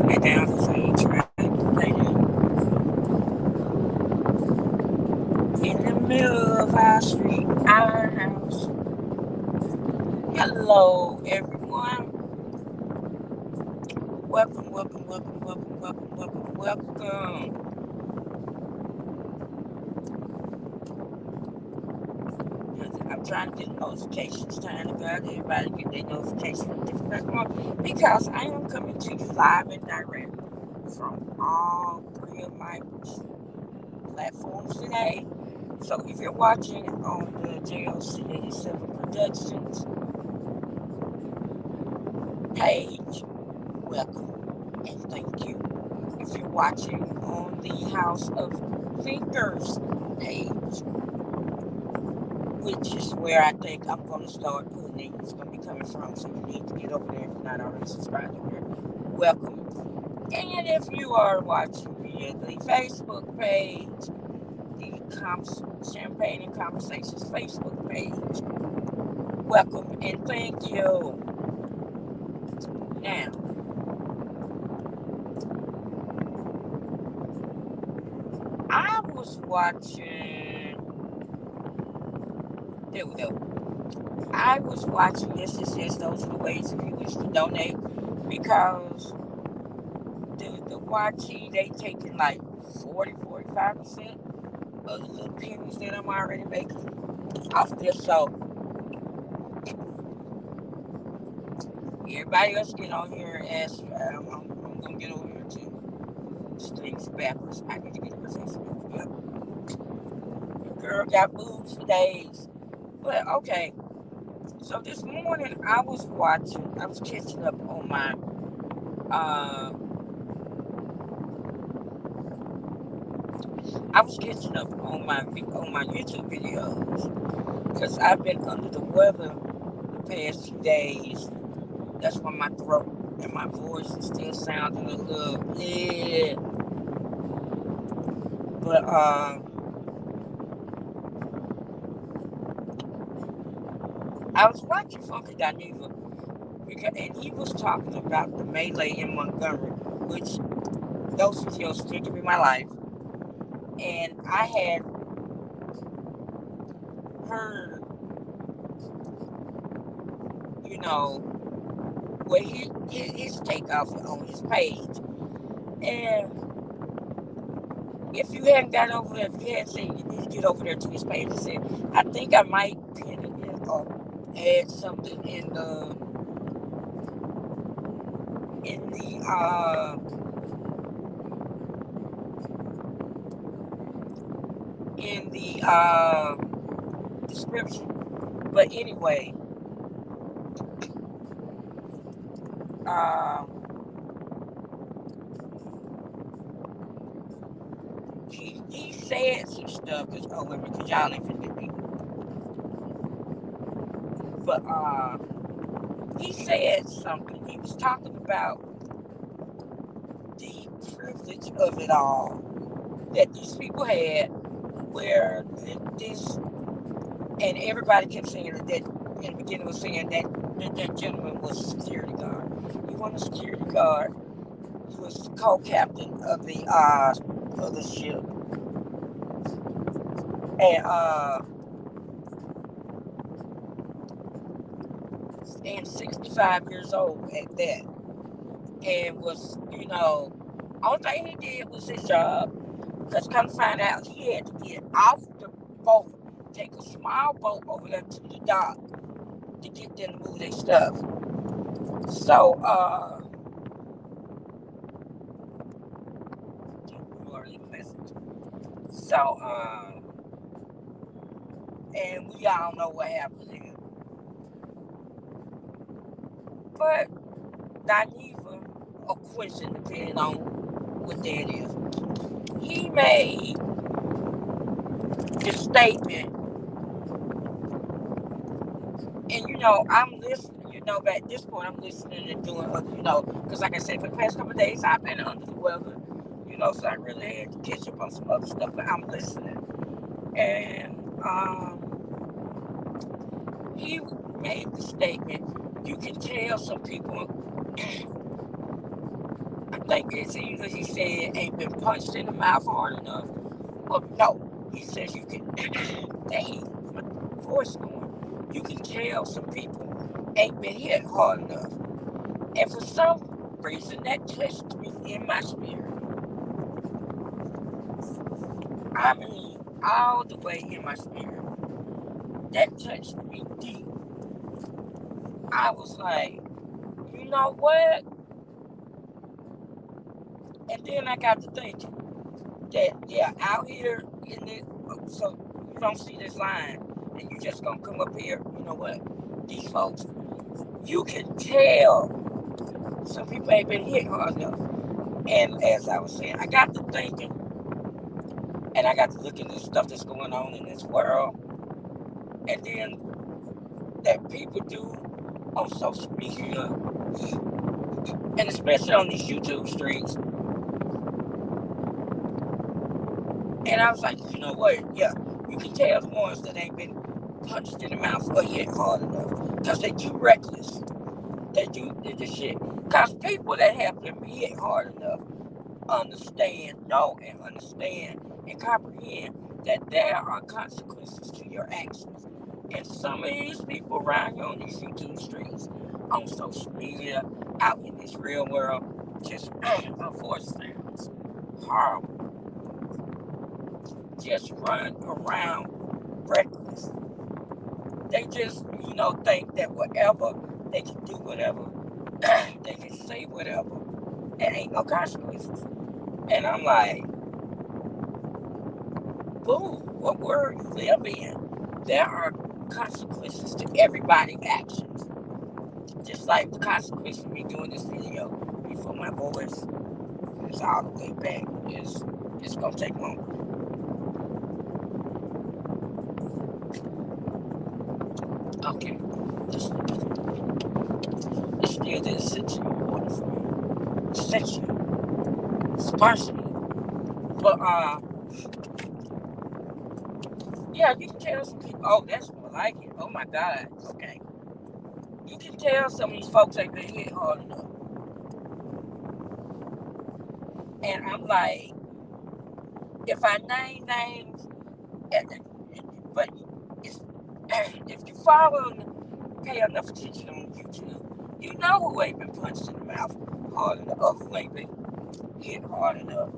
turn that down because I ain't trying to play in the middle of our street, our house. Hello, everyone. Welcome. I'm trying to get notifications turned about everybody get their notifications from different platforms because I am coming to you live and direct from all three of my platforms today. So if you're watching on the JOC87 Productions page, welcome and thank you. If you're watching on the House of Thinkers page, which is where I think I'm going to start putting it, it's going to be coming from, so you need to get over there if you're not already subscribed over there. Welcome. And if you are watching via the Facebook page, the Champagne and Conversations Facebook page, welcome and thank you. Now, I was watching, there we go. I was watching This Is Just Those Are the Ways if you wish to donate because the YT, they taking like 45% of the little pennies that I'm already making off this. So everybody else get on here and ask, I'm going to get over here too. This thing's backwards. I need to get over Facebook. Yep. Your girl got boobs for days. But okay. So this morning I was catching up on my uh, YouTube videos because I've been under the weather the past few days. That's why my throat and my voice is still sounding a little yeah. But I was watching Funky Dineva and he was talking about the melee in Montgomery, which those videos still give me my life. And I had heard, you know, what his takeoff on his page. And if you hadn't got over there, if you hadn't seen, you need to get over there to his page and say, I think I might pin it in or add something in the in the uh in the description. But anyway, um he said some stuff because wait a minute, because y'all ain't finna get me. But he said something. He was talking about the privilege of it all that these people had, where this and everybody kept saying that in the beginning was saying that gentleman was a security guard. He wasn't a security guard. He was the co-captain of the ship, and 65 years old at that, and was only thing he did was his job. Because come to find out, he had to get off the boat, take a small boat over there to the dock to get them to move their stuff. So, leave a message. So, and we all know what happened there. But Dineva, or Quincy, depending on what day it is, he made this statement. And, I'm listening. At this point, I'm listening and doing, because like I said, for the past couple of days, I've been under the weather, so I really had to catch up on some other stuff, but I'm listening. And he made the statement, you can tell some people, think it's either he said ain't been punched in the mouth hard enough, or no, he says you can. Dang, my voice going. You can tell some people ain't been hit hard enough, and for some reason that touched me in my spirit. I mean, all the way in my spirit. That touched me deep. I was like, you know what? And then I got to thinking that, yeah, out here in this, so you don't see this line and you just gonna come up here, you know what? These folks, you can tell some people ain't been hit hard enough. And as I was saying, I got to thinking, and I got to looking at the stuff that's going on in this world, and then that people do on social media, and especially on these YouTube streets. And I was like, you know what? Yeah, you can tell the ones that ain't been punched in the mouth or hit hard enough because they too reckless. They do the shit. Because people that have been hit hard enough know and understand and comprehend that there are consequences to your actions. And some of these people around here on these YouTube streets, on social media, out in this real world, just unfortunately, horrible. Just run around reckless. They just, think that whatever, they can do whatever, they can say whatever, and ain't no consequences. And I'm like, boo, what world you live in? There are consequences to everybody's actions. Just like the consequence for me doing this video before my voice is all the way back. It's gonna take longer. Okay, let's look at it. It's still the essential water for me. Essential. It's personal. But yeah, you can tell some people, oh, that's more like it. Oh my God. Okay. You can tell some of these folks ain't been hit hard enough. And I'm like, if I name names, but it's, if you follow and pay enough attention on YouTube, you know who ain't been punched in the mouth hard enough, or who ain't been hit hard enough.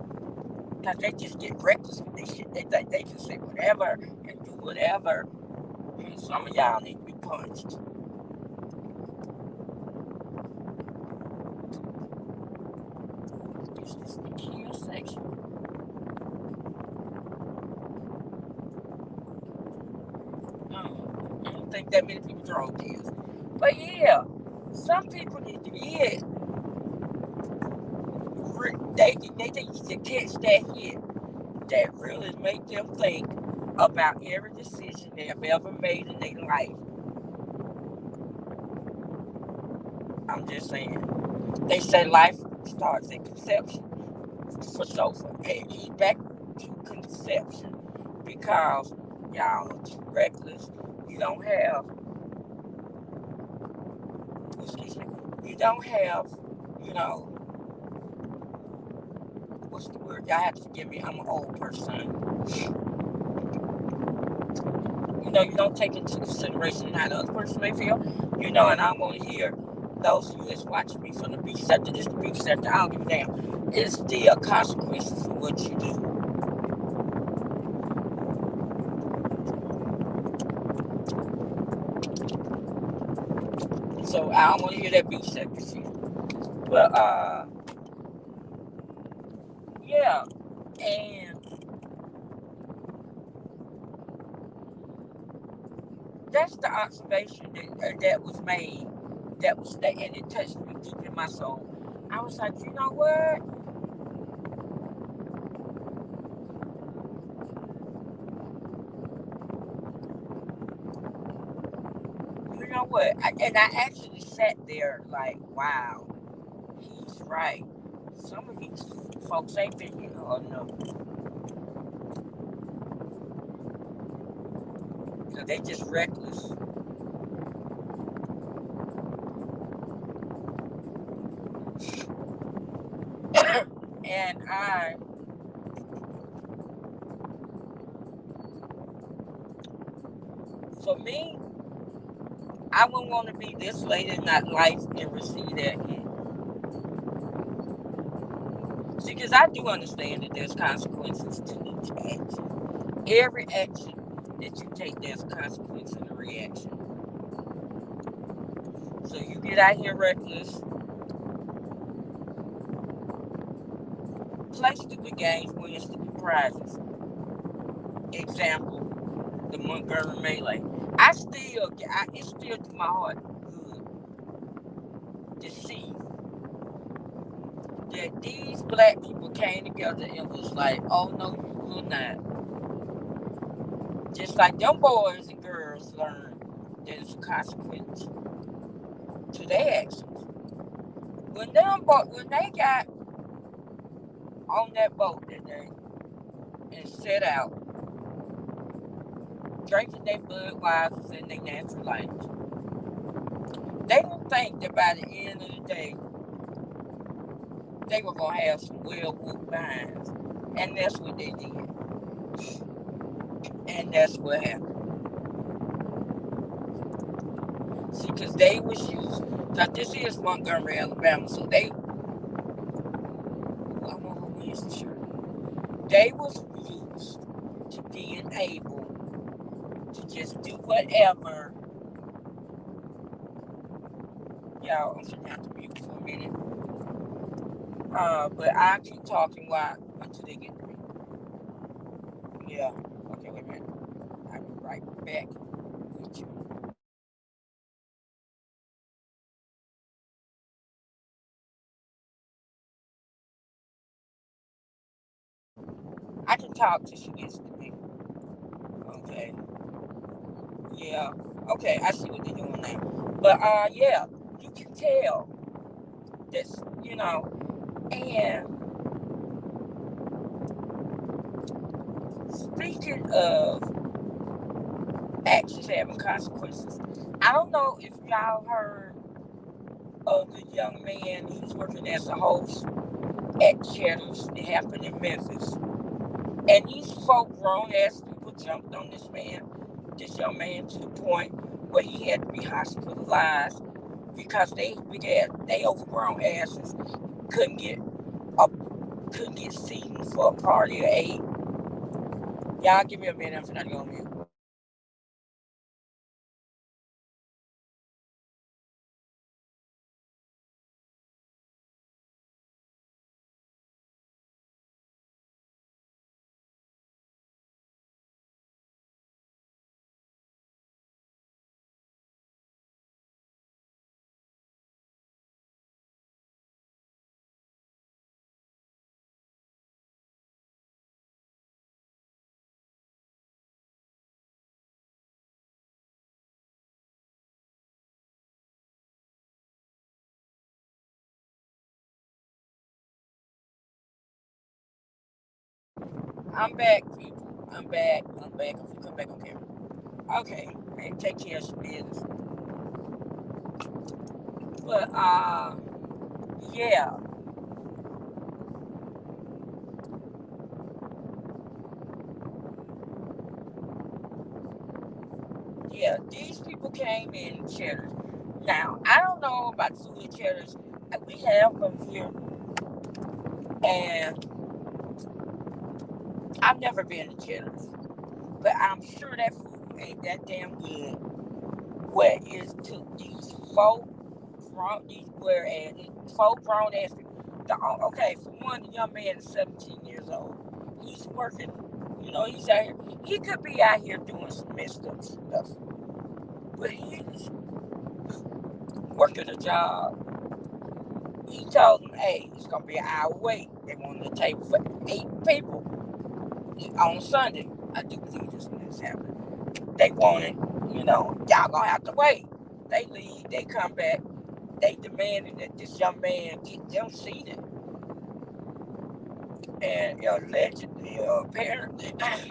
Because they just get reckless with this shit. They think they can say whatever and do whatever. And some of y'all need to be punched. This is the kill section. I don't think that many people drove this. But yeah, some people need to be hit. They think you should catch that hit that really make them think about every decision they have ever made in their life. I'm just saying. They say life starts at conception. For sofa. Hey, he's back to conception because y'all are too reckless. You don't have, excuse me, you don't have, you know, what's the word? Y'all have to forgive me. I'm an old person. You don't take into consideration how the other person may feel. And I want to hear those of you that's watching me from the beach sector, just the beach sector. I don't give a damn. It's still consequences for what you do. So I don't want to hear that beach sector shit. But yeah, and that's the observation that was made. And it touched me deep in my soul. I was like, you know what? You know what? And I actually sat there like, wow, he's right. Some of these folks ain't been here hard enough. They just reckless. And for me, I wouldn't want to be this late in that life and receive that hit. See, because I do understand that there's consequences to each action. Every action that you take, there's a consequence and a reaction. So you get out here reckless, play stupid games, win stupid prizes. Example, the Montgomery Melee. It still do my heart good to see that these black people came together and was like, oh no, you will not. Just like them boys and girls learned there's a consequence to their actions. When they got on that boat that day and set out, drinking their Budweisers and their natural lights, they didn't think that by the end of the day they were gonna have some well-whooped behinds, and that's what they did, and that's what happened. See, because they was used. Now this is Montgomery, Alabama, so they. I want to wear the shirt. They was used to being able to just do whatever. Y'all, I'm gonna have to mute for a minute. But I keep talking until they get to me. Yeah. Okay, wait a minute. I'll be right back with you. I can talk till she gets to me. Okay. Yeah. Okay, I see what they're doing now. But yeah, you can tell that's and speaking of actions having consequences, I don't know if y'all heard of the young man. He's working as a host at Cheddar's. It happened in Memphis. And these folk, grown ass people, jumped on this young man, to the point where he had to be hospitalized because they overgrown asses couldn't get seating for a party of 8. Y'all give me a minute, I'm finna go on mute. I'm back, people. I'm back. I'm gonna come back on camera. Okay, and take care of some business. But yeah. Yeah, these people came in Cheddars. Now, I don't know about food at Cheddars. We have them here, and I've never been to Cheddars, but I'm sure that food ain't that damn good. Where is to these folk grown ass people. Okay, for one, the young man is 17 years old. He's working, he's out here. He could be out here doing some messed up stuff, but he's working a job. He told them, hey, it's going to be an hour wait. They wanted a table for 8 people on Sunday. I do believe this when this happened. They wanted, y'all going to have to wait. They leave, they come back. They demanded that this young man get them seated. And allegedly, apparently,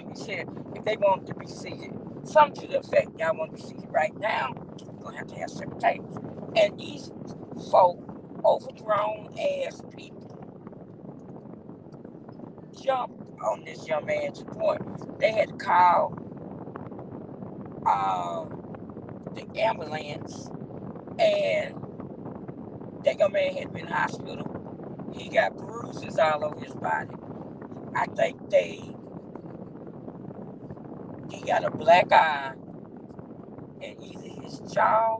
he said if they wanted to be seated, something to the effect, y'all want to be seated right now, you're going to have separate tables. And these folk, overgrown ass people, jumped on this young man to the point they had to call uh, the ambulance, and that young man had been in the hospital. He got bruises all over his body. I think he got a black eye, and either his jaw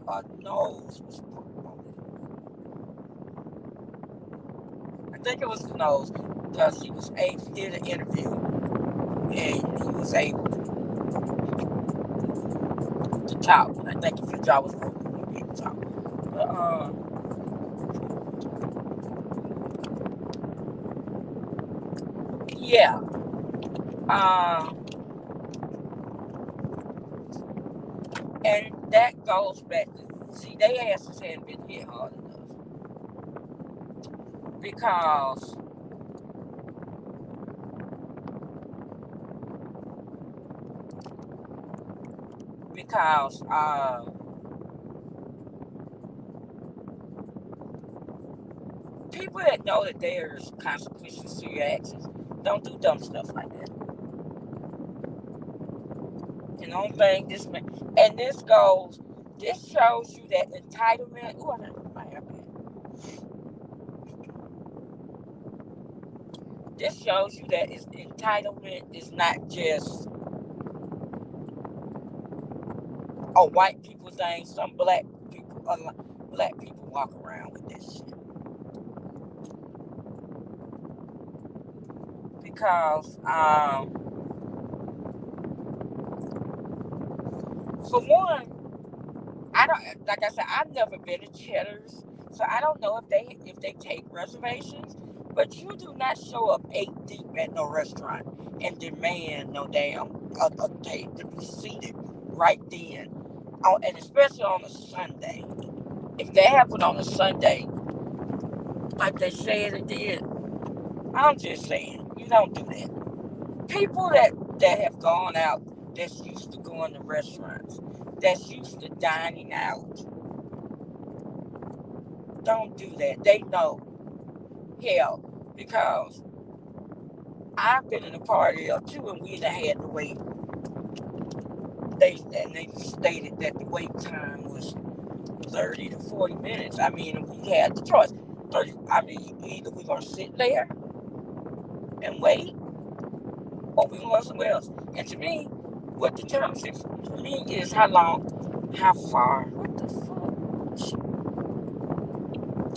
or nose was broken. I think it was the nose, because he did an interview, and he was able to talk. I think if your jaw was broken, you would be able to talk. But yeah. And that goes back to, see, they asses hadn't been hit hard enough, because people that know that there's consequences to your actions don't do dumb stuff like that. And the only thing this shows you that entitlement. Ooh, I gotta put my hair back. This shows you that entitlement is not just a white people thing. Some black people walk around with this shit. Because for one, I don't, like I said, I've never been to Cheddar's, so I don't know if they take reservations. But you do not show up 8 deep at no restaurant and demand no damn a date to be seated right then, and especially on a Sunday. If that happened on a Sunday, like they said it did, I'm just saying, you don't do that. People that have gone out, that's used to going to restaurants, that's used to dining out, don't do that. They know. Hell, because I've been in a party or two, and we done had to wait. They stated that the wait time was 30 to 40 minutes. I mean, we had the choice. Either we're gonna sit there and wait, or we going somewhere else. And to me, what determines it for me is how far, what the fuck,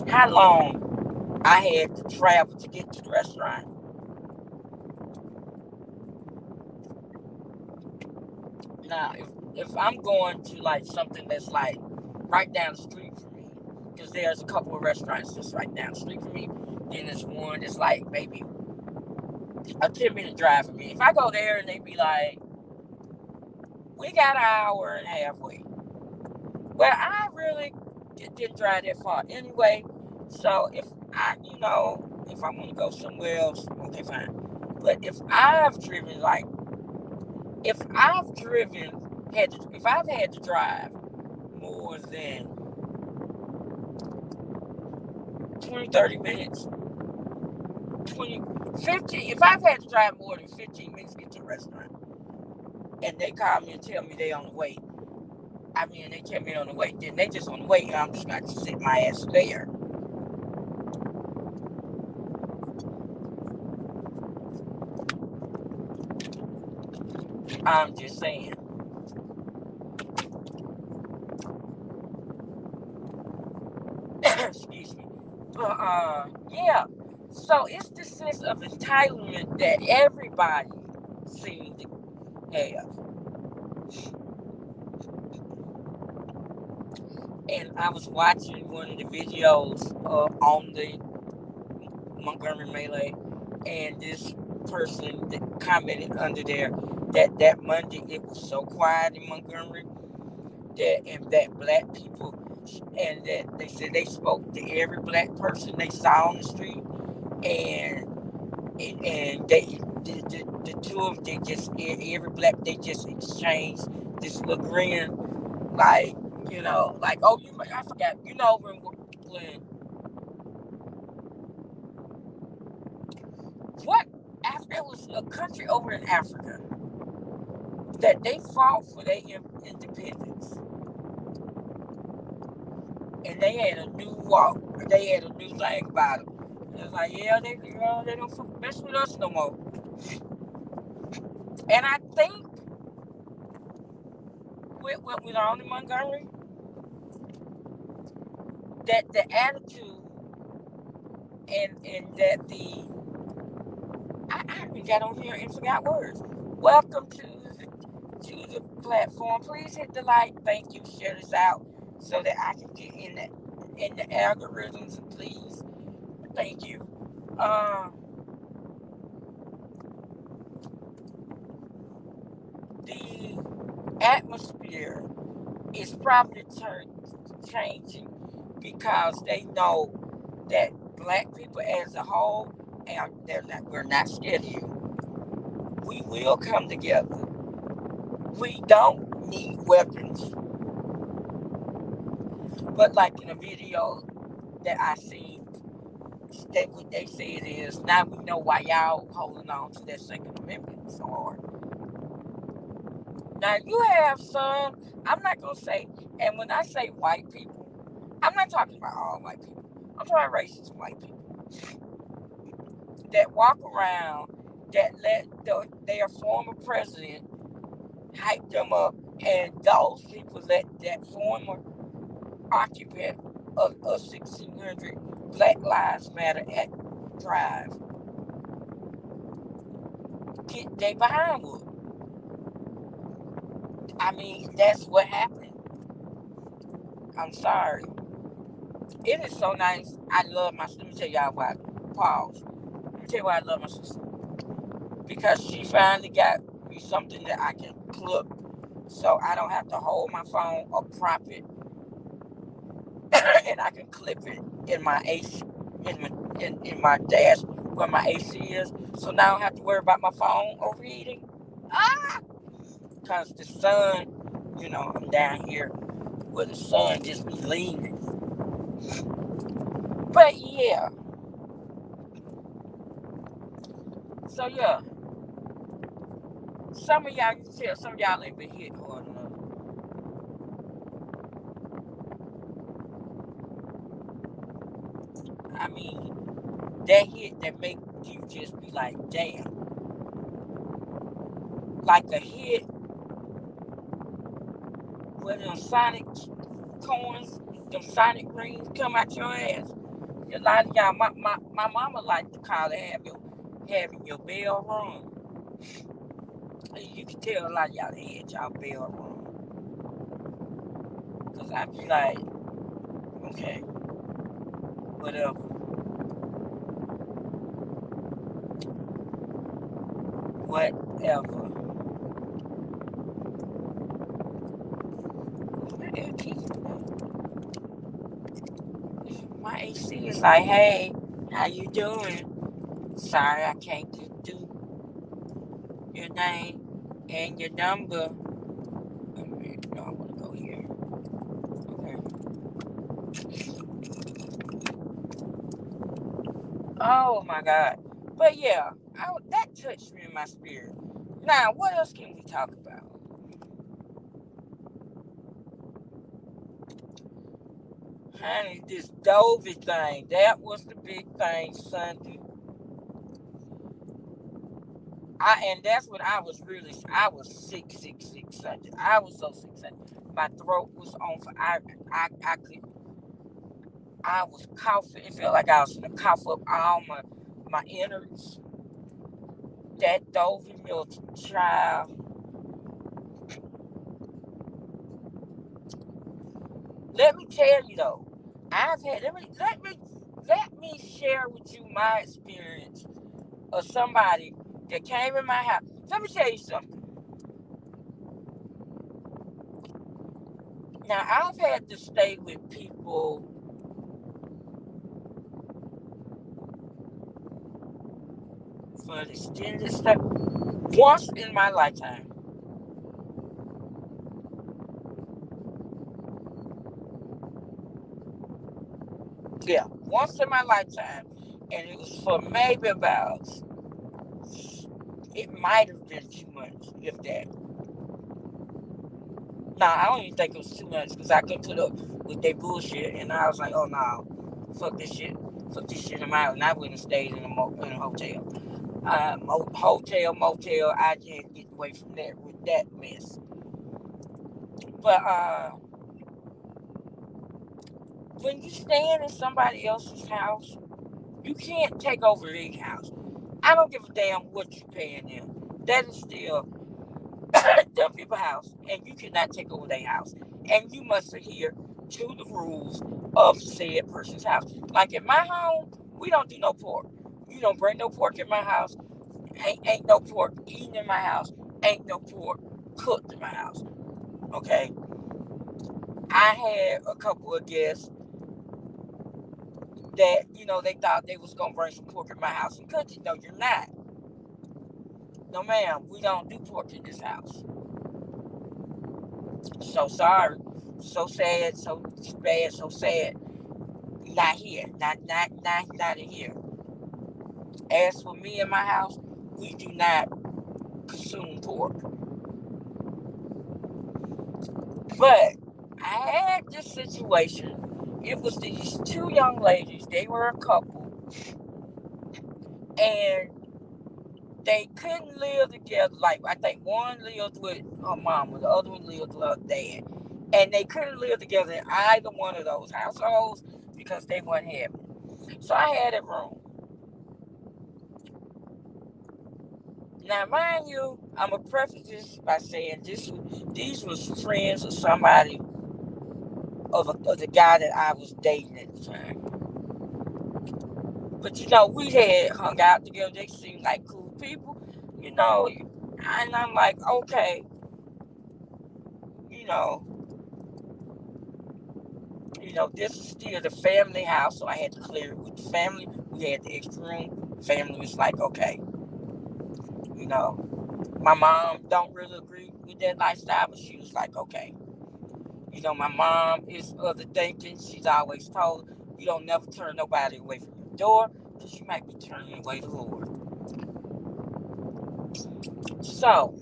how long I had to travel to get to the restaurant. Now, if I'm going to like something that's like right down the street from me, because there's a couple of restaurants that's right down the street from me, then there's one that's like maybe a 10-minute drive from me. If I go there and they be like, we got an hour and a half wait, well, I really didn't drive that far anyway. So if I want to go somewhere else, okay, fine. But if I've had to drive more than 20, 30 minutes, 20, 15, if I've had to drive more than 15 minutes to get to a restaurant, and they call me and tell me they on the way, they tell me on the way, then they just on the way, and I'm just got to sit my ass there. I'm just saying. Excuse me. But, yeah. So it's the sense of entitlement that everybody seems to have. And I was watching one of the videos on the Montgomery Melee, and this person that commented under there that Monday it was so quiet in Montgomery that black people, and that they said they spoke to every black person they saw on the street, and the two of them, every black, they just exchanged this little grin, like, like, oh, I forgot, when a country over in Africa that they fought for their independence, and they had a new walk. They had a new thing about them. It was like, yeah, they don't mess with us no more. And I think with Arnold Montgomery, that the attitude and that I even got on here and forgot words. Welcome to the platform. Please hit the like. Thank you. Share this out so that I can get in the algorithms. And please, thank you. The atmosphere is probably changing because they know that black people as a whole, and we're not scared of you. We will come together. We don't need weapons. But like in a video that I seen, what they said is, now we know why y'all holding on to that Second Amendment so hard. Now you have some, I'm not gonna say, and when I say white people, I'm not talking about all white people. I'm talking about racist white people that walk around, that let their former president hype them up, and those people let that former occupant of 1600 Black Lives Matter Drive get they behind wood. I mean, that's what happened. I'm sorry. It is so nice. I love my sister. Let me tell y'all why. Pause. Let me tell you why I love my sister. Because she finally got me something that I can clip, so I don't have to hold my phone or prop it, and I can clip it in my AC, in my dash where my AC is. So now I don't have to worry about my phone overheating. Because the sun, I'm down here where the sun just be leaning. But yeah. So yeah. Some of y'all, you can tell some of y'all ain't been hit hard enough. I mean, that hit that make you just be like, damn. Like a hit where them sonic coins, them sonic rings come out your ass. A lot of y'all, my mama like to call it having your bell rung. You can tell a lot of y'all had y'all bell rung. Because I be like, okay, whatever. Whatever. My AC is like, hey, how you doing? Sorry, I can't get through your name and your number. No, I want to go here. Okay. Oh my God. But yeah, that touched me in my spirit. Now, what else can we talk about? Honey, this Dovey thing, that was the big thing Sunday. And that's when I was sick Sunday. I was so sick Sunday. My throat was on for, I was coughing. It felt like I was going to cough up all my innards. That Dovey Milton child. Let me tell you though, let me share with you my experience of somebody that came in my house. Let me tell you something. Now I've had to stay with people for an extended stay once in my lifetime. Yeah, once in my lifetime, and it was for maybe about it might have been 2 months, if that. Nah, I don't even think it was 2 months because I couldn't put up with their bullshit, and I was like, oh no, fuck this shit, I'm out, and I wouldn't have stayed in a hotel. Motel, I just had to get away from that with that mess. But when you stand in somebody else's house, you can't take over their house. I don't give a damn what you paying them. That is still them people's house, and you cannot take over their house. And you must adhere to the rules of said person's house. Like in my home, we don't do no pork. You don't bring no pork in my house. Ain't no pork eaten in my house. Ain't no pork cooked in my house. Okay. I had a couple of guests that, they thought they was gonna bring some pork in my house and cook it. No, you're not. No, ma'am, we don't do pork in this house. So sorry. So sad, so bad, so sad. Not here. Not in here. As for me and my house, we do not consume pork. But I had this situation. It was these two young ladies. They were a couple. And they couldn't live together. Like, I think one lived with her mama, the other one lived with her dad. And they couldn't live together in either one of those households because they weren't happy. So I had a room. Now, mind you, I'm going to preface this by saying these was friends of somebody, of the guy that I was dating at the time. But, we had hung out together. They seemed like cool people, And I'm like, okay, you know, this is still the family house, so I had to clear it with the family. We had the extra room. Family was like, okay, my mom don't really agree with that lifestyle, but she was like, okay. My mom is of the thinking. She's always told you don't never turn nobody away from your door because you might be turning away the Lord. So,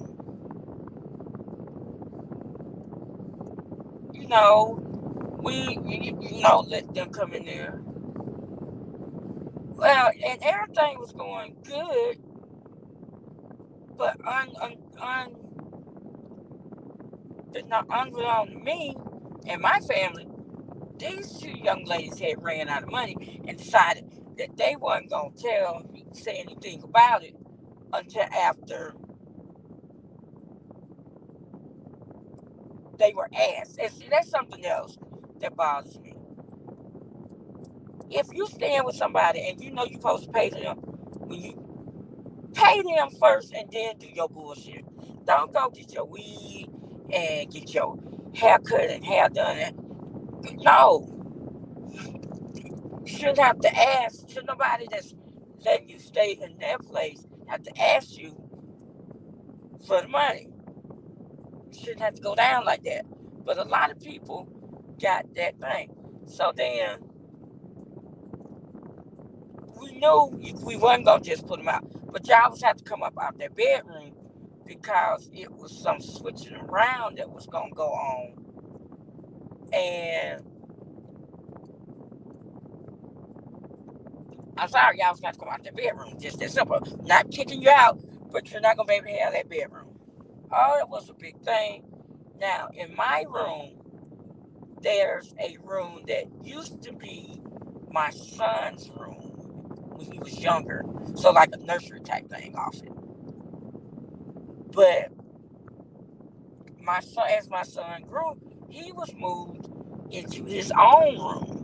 we, let them come in there. Well, and everything was going good, but unbeknown to me and my family, these two young ladies had ran out of money and decided that they weren't going to say anything about it until after they were asked. And see, that's something else that bothers me. If you stand with somebody and you're supposed to pay them, when you pay them first and then do your bullshit. Don't go get your weed and get your hair cut and hair done. No. You shouldn't have to ask. Should nobody that's letting you stay in their place have to ask you for the money? You shouldn't have to go down like that. But a lot of people got that thing. So then we knew we wasn't going to just put them out. But y'all was have to come up out their bedroom because it was some switching around that was going to go on. And I'm sorry, y'all was going to come out their bedroom. Just that simple. Not kicking you out, but you're not going to be able to have that bedroom. Oh, it was a big thing. Now, in my room, there's a room that used to be my son's room when he was younger. So like a nursery type thing off it. But as my son grew, he was moved into his own room.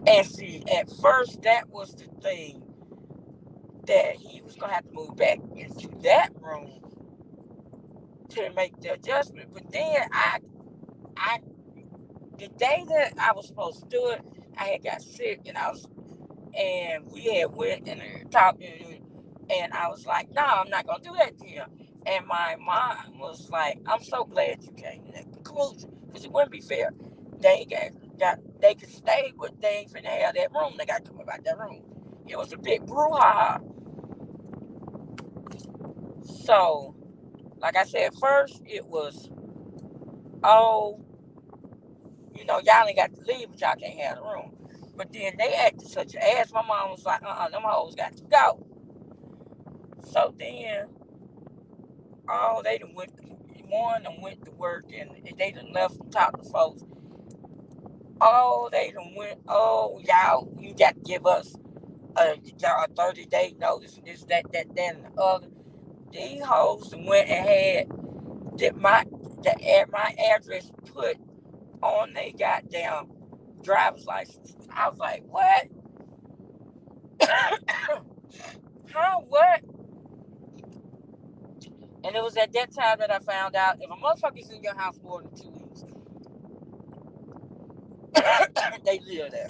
And see, at first, that was the thing, that he was going to have to move back into that room to make the adjustment. But then the day that I was supposed to do it, I had got sick, and we had went and talked, and I was like, no, I'm not going to do that to him. And my mom was like, I'm so glad you came to that conclusion, because it wouldn't be fair. They could stay, but they ain't finna have that room. They got to come about that room. It was a big brouhaha. So, like I said, first it was, oh, y'all ain't got to leave, but y'all can't have the room. But then they acted such an ass. My mom was like, them hoes got to go. So then, they done went, one done went to work and they done left and talked to folks. They done went, y'all, you got to give us a 30-day notice, this, that, and the other. These hoes done went and had my address put on their goddamn driver's license. I was like, what? Huh? What? And it was at that time that I found out if a motherfucker's in your house more than 2 weeks, they live there.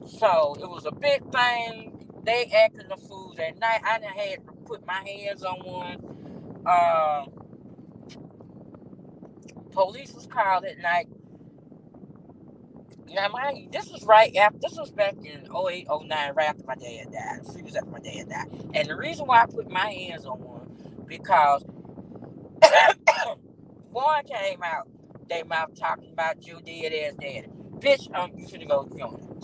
So it was a big thing. They acting the fools at night. I done had to put my hands on one. Police was called at night. Now, mind you, this was back in 08, 09, right after my dad died. 3 years after my dad died. And the reason why I put my hands on one, because one came out, they mouth talking about your dead ass daddy. Bitch, you finna go join.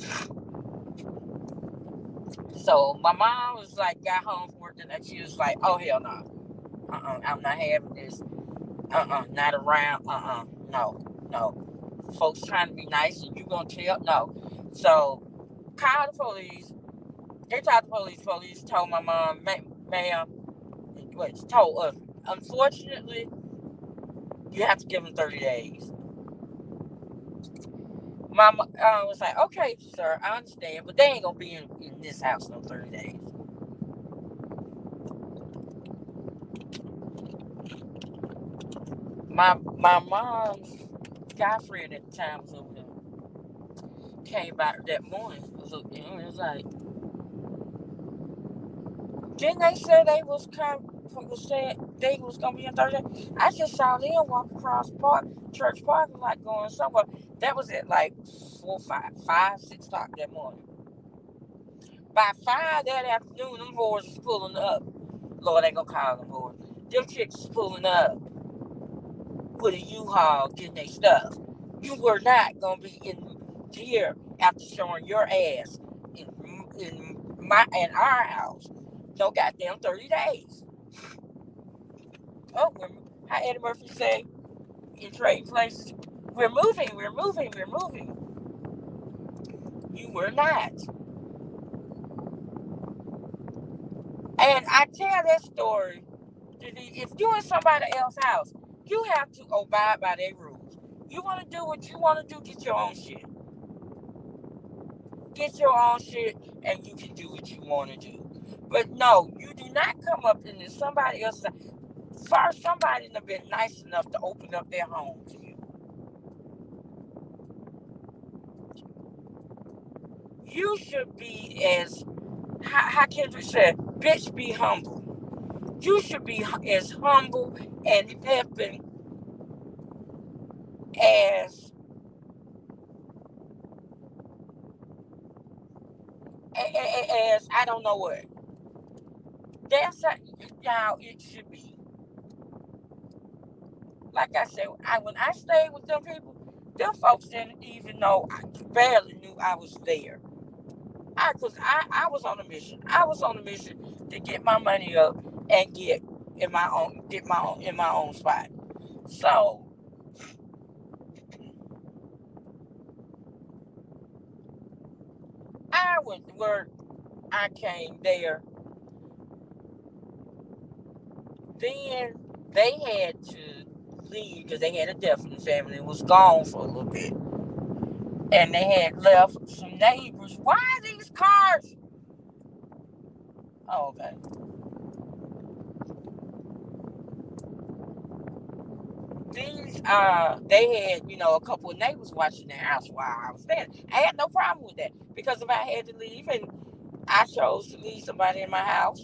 So my mom was like, got home from work and she was like, oh hell no. I'm not having this. Not around. No. Folks trying to be nice and you gonna tell? No. So called the police. They talked to police. Police told my mom, ma'am, told us, unfortunately, you have to give them 30 days. Mama was like, okay, sir, I understand, but they ain't gonna be in this house no 30 days. My mom's guy friend at the time was over there. Came back that morning. It was like, didn't they say they was they was gonna be in 30 days? I just saw them walk across church parking lot going somewhere. That was at like 6 o'clock that morning. By 5 that afternoon, them boys was pulling up. Lord, they gonna call them boys. Them chicks was pulling up with a U-Haul getting their stuff. You were not gonna be in here after showing your ass in our house. No goddamn 30 days. Oh, how Eddie Murphy say in Trading Places, we're moving. You were not. And I tell that story. If you're in somebody else's house, you have to abide by their rules. You want to do what you want to do, get your own shit. Get your own shit, and you can do what you want to do. But no, you do not come up into somebody else's house. First, somebody have been nice enough to open up their home to you. You should be how Kendrick said, bitch, be humble. You should be as humble and helping as I don't know what. That's how it should be. Like I said, when I stayed with them people, them folks didn't even know. I barely knew I was there. Cause I was on a mission. I was on a mission to get my money up and get in my own spot. So I went to work. I came there. Then they had to leave because they had a death in the family and was gone for a little bit. And they had left some neighbors. Why are these cars? Oh, okay. They had, a couple of neighbors watching their house while I was there. I had no problem with that because if I had to leave and I chose to leave somebody in my house,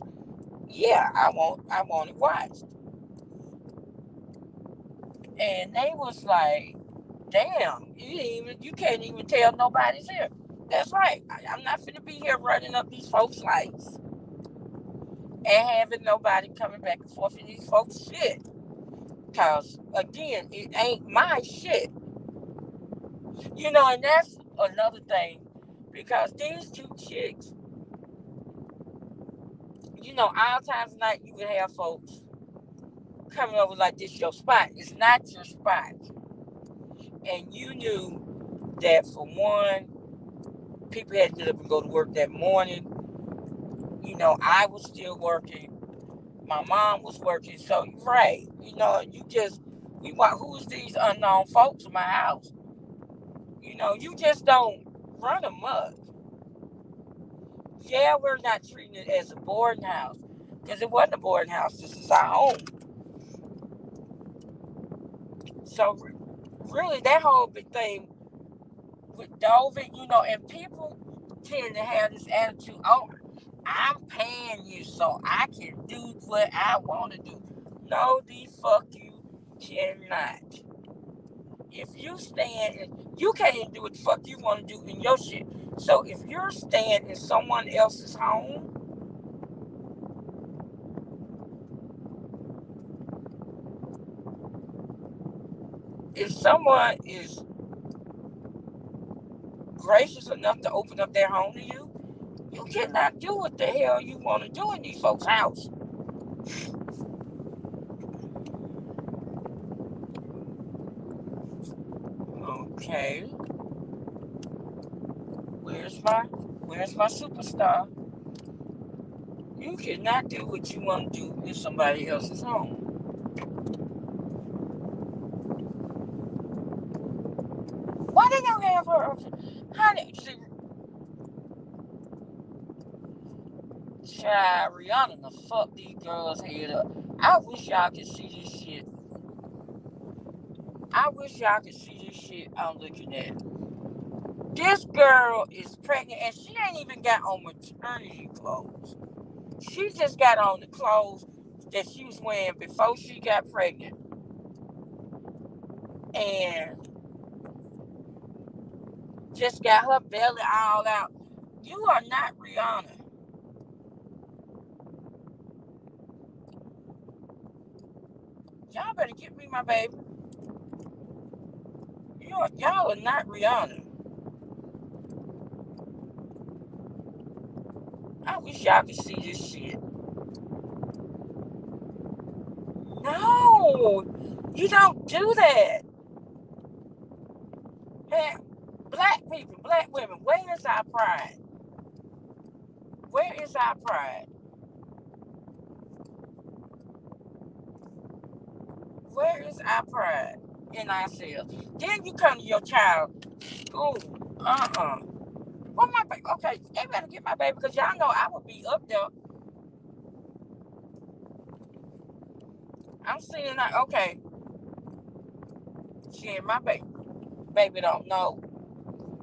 yeah, I want it watched. And they was like, damn, you can't even tell nobody's here. That's right. I'm not finna be here running up these folks' lights. and having nobody coming back and forth in these folks' shit. Because, again, it ain't my shit. And that's another thing. Because these two chicks, all times of night you would have folks coming over like this your spot. It's not your spot. And you knew that, for one, people had to get up and go to work that morning. I was still working. My mom was working. So, right, we want, who's these unknown folks in my house? You just don't run amok. Yeah, we're not treating it as a boarding house, because it wasn't a boarding house. This is our home. So, really, that whole big thing with Dover, and people tend to have this attitude, oh, I'm paying you so I can do what I want to do. No, the fuck you cannot. If you stand and you can't even do what the fuck you want to do in your shit. So if you're staying in someone else's home, if someone is gracious enough to open up their home to you, you cannot do what the hell you want to do in these folks' house. Okay. Where's my superstar? You cannot do what you want to do in somebody else's home. Why they don't have her? Honey, see, child, Rihanna done fuck these girls' head up. I wish y'all could see this shit. I wish y'all could see this shit I'm looking at. This girl is pregnant and she ain't even got on maternity clothes. She just got on the clothes that she was wearing before she got pregnant. And just got her belly all out. You are not Rihanna. Y'all better give me my baby. Y'all are not Rihanna. I wish y'all could see this shit. No, you don't do that. Man, black people, black women, where is our pride? Where is our pride? Where is our pride in ourselves? Then you come to your child school. Well, my baby, okay, they better get my baby, because y'all know I would be up there. I'm seeing that, okay, she ain't my baby. Baby don't know.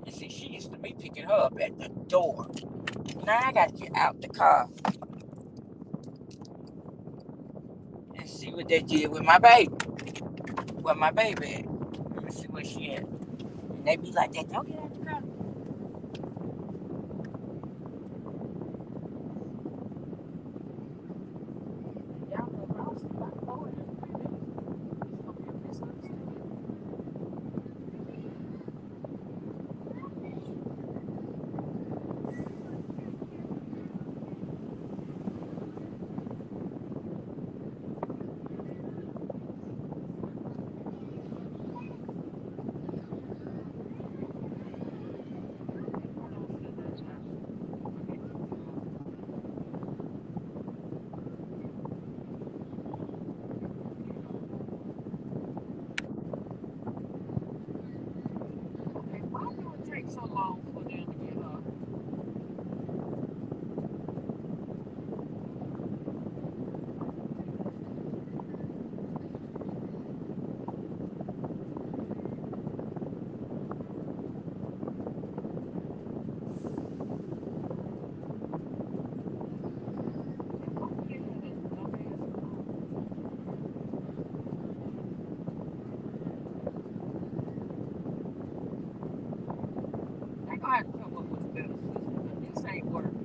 You see, she used to be picking her up at the door. Now I got to get out the car and see what they did with my baby. Where my baby at? Let me see where she at. And they be like that, don't get out the car. Y'all know if I was my boy, it's gonna be a misunderstanding. Why do it take so long for them to get up? They're gonna have to come up with a better system. This ain't working.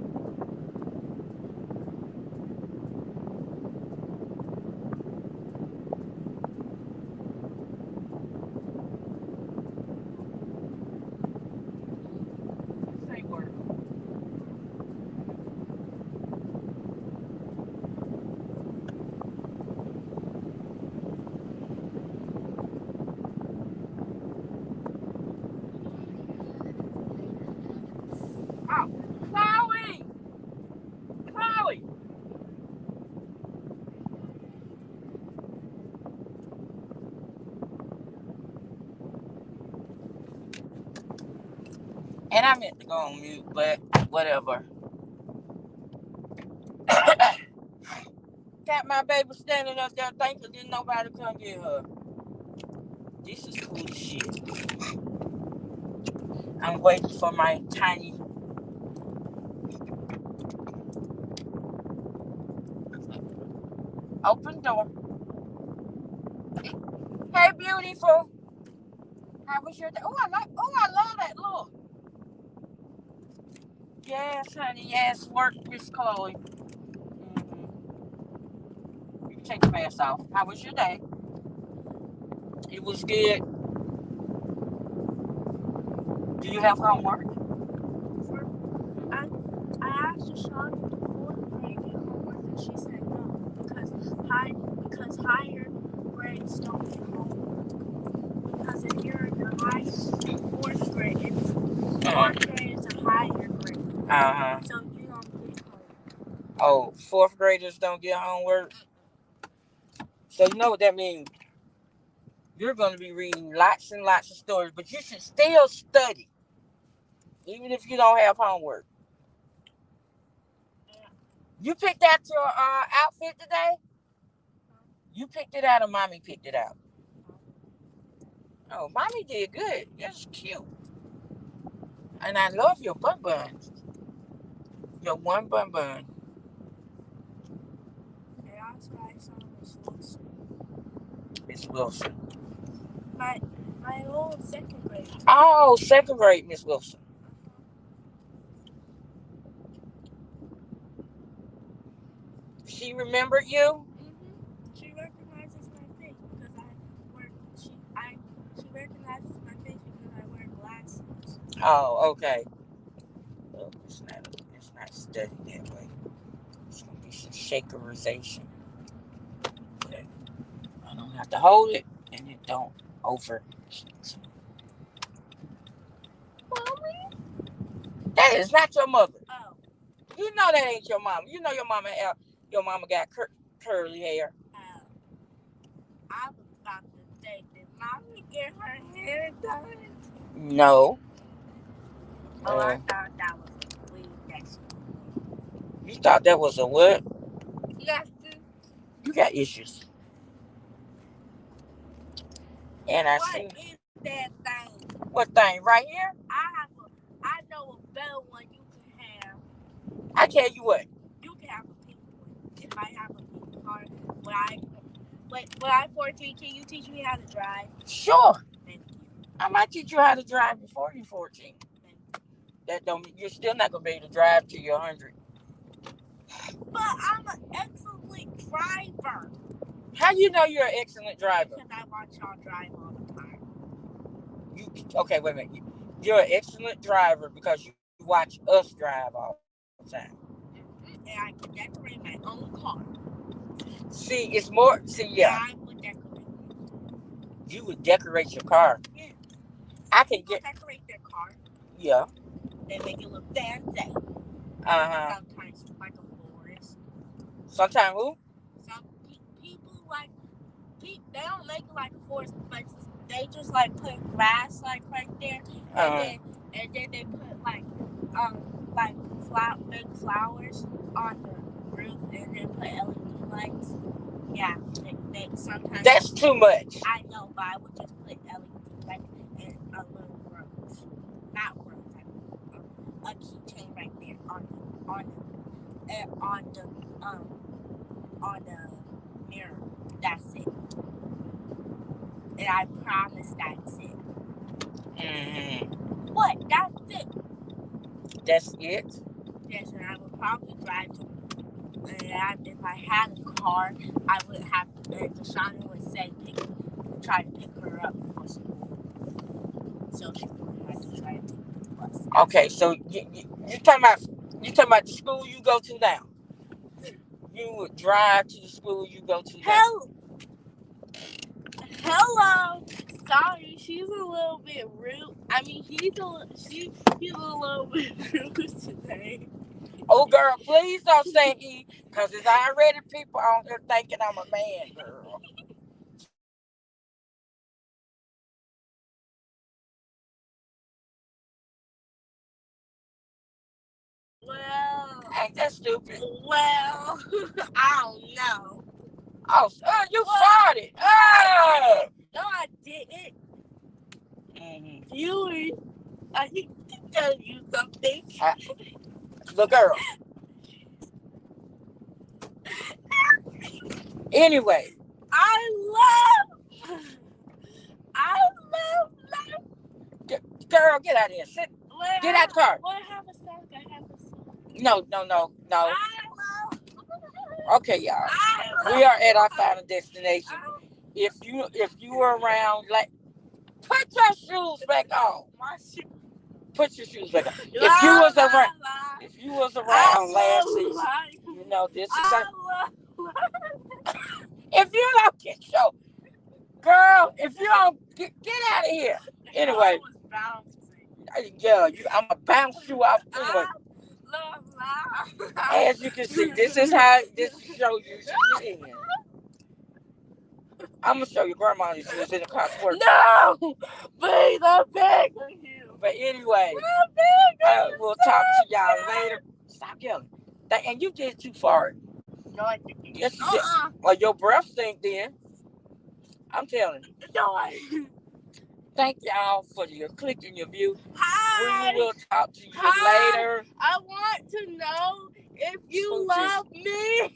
And I meant to go on mute, but whatever. Got my baby standing up there thinking didn't nobody come get her. This is cool as shit. I'm waiting for my tiny. Open door. Hey, beautiful. How was your day? Oh, I love that look. Yes, honey. Yes, work, Miss Chloe. You can take your mask off. How was your day? It was good. Do you have homework? I asked Deshaun if the fourth grade did homework, and she said no because higher grades don't get homework. Because if you're in the fourth grade, fourth grade is a higher grade. So you don't get homework. Oh, fourth graders don't get homework. So you know what that means? You're going to be reading lots and lots of stories, but you should still study, even if you don't have homework. You picked out your outfit today? You picked it out or mommy picked it out? Oh, mommy did good. That's cute. And I love your bun bun. Your one bun bun. And also I saw Miss Wilson. Miss Wilson. My old second grade. Oh, second grade, Miss Wilson. She remembered you? She recognizes my face because I wear she recognizes my face because I wear glasses. Oh, okay. Well, it's not steady that way. It's gonna be some shakerization. But I don't have to hold it and it don't overheat. Mommy? That is not your mother. Oh. You know that ain't your mama. You know your mama got curly hair. Oh. I was about to say, did mommy get her hair done? No. Oh, I thought that was a wig that she. You thought that was a what? Yes. You got issues. And I What see. is that thing? What thing? Right here? I know a better one you can have. I tell you what. You can have a pink one. If I have a pink car, when I'm 14, can you teach me how to drive? Sure. Thank you. I might teach you how to drive before you're 14. That don't mean you're still not gonna be able to drive till you're 100. But I'm an excellent driver. How you know you're an excellent driver? Because I watch y'all drive all the time. Okay, wait a minute. You're an excellent driver because you watch us drive all the time. And I can decorate my own car. See, it's more. See, yeah. I would decorate. You would decorate your car. Yeah. I can decorate their car. Yeah. They make it look fancy. Sometimes like a forest. Sometimes who? Some people like they don't make it like a forest, but they just like put grass like right there, and then they put like big flowers on the roof, and then put LED lights. Yeah, they sometimes. That's too much. I know, but I would just put LED lights and a little rose, not rose, like a keychain right there on the mirror. That's it. And I promise that's it. What? That's it. That's it? Yes, and I would probably drive to. And if I had a car, I would have to. Deshauna would say, try to pick her up before school, so she wouldn't have to try to take the bus. Okay, so you're talking about the school you go to now. You would drive to the school you go to now. Hello. Sorry, she's a little bit rude. I mean, he's a little bit rude today. Oh, girl, please don't say he, because there's already people on here thinking I'm a man, girl. Ain't that stupid? Well, I don't know. Oh, you farted. Oh. No, I didn't. Mm-hmm. Viewers, I need to tell you something. The girl. Anyway. I love Girl, get out of here. Sit. Get out the car. Well, I have a song. No. I love. Okay, y'all. We are at our final destination. If you were around, like, put your shoes back on. Put your shoes back on. If you was around last season, you know this is if you don't get your girl, if you don't get out of here. Anyway, yeah, I'm gonna bounce you off anyway. As you can see, this is how this show usually ends. I'm gonna show your grandma that she was in the car twerking. No, please, I'm begging you. But anyway, we'll talk to y'all later. Stop yelling. And you did too far. No, I didn't. Yes, you did. Well, your breath stink then. I'm telling you. No, I didn't. Thank y'all for your click and your view. Hi. We will talk to you later. I want to know if you love me.